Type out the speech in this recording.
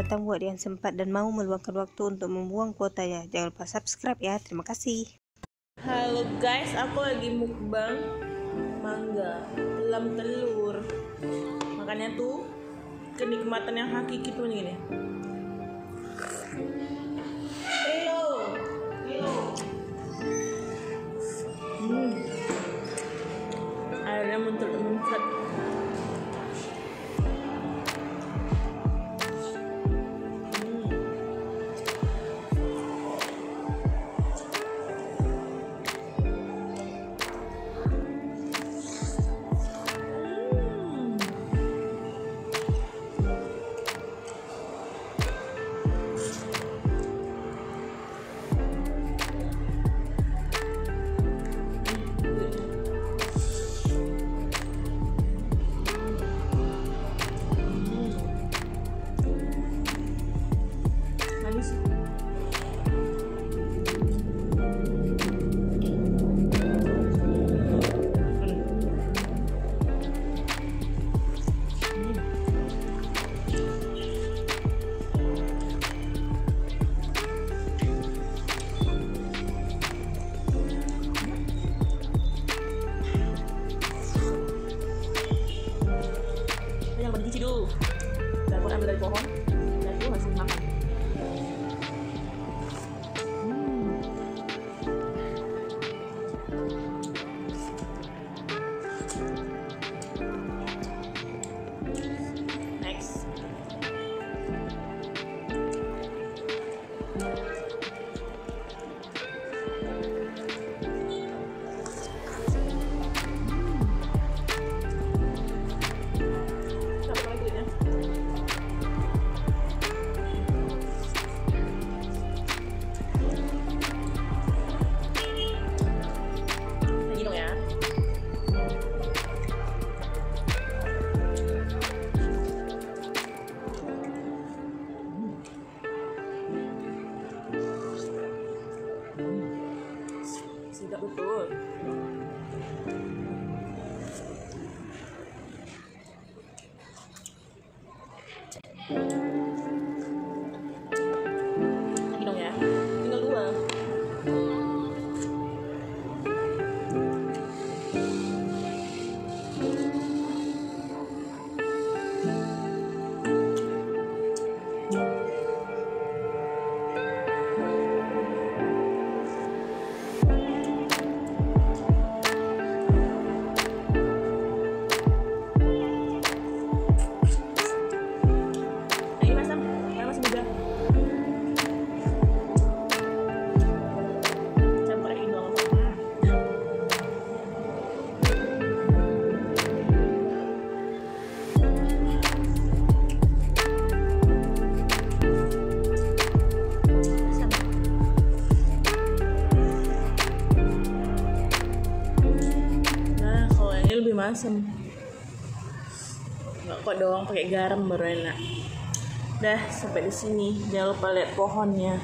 datang buat yang sempat dan mau meluangkan waktu untuk membuang kuotanya. Jangan lupa subscribe ya. Terima kasih. Halo guys, aku lagi mukbang mangga dalam telur. Makanya tuh kenikmatan yang hakiki tuh ini. Hello. Airnya muncrat. Yang bergizi dulu, dan aku ambil dari pohon, dan itu langsung makan. Next. Sedap betul. Lagi dong ya, tinggal 2. Lebih masam, nggak kok doang pakai garam baru enak. Dah sampai di sini, jangan lupa lihat pohonnya.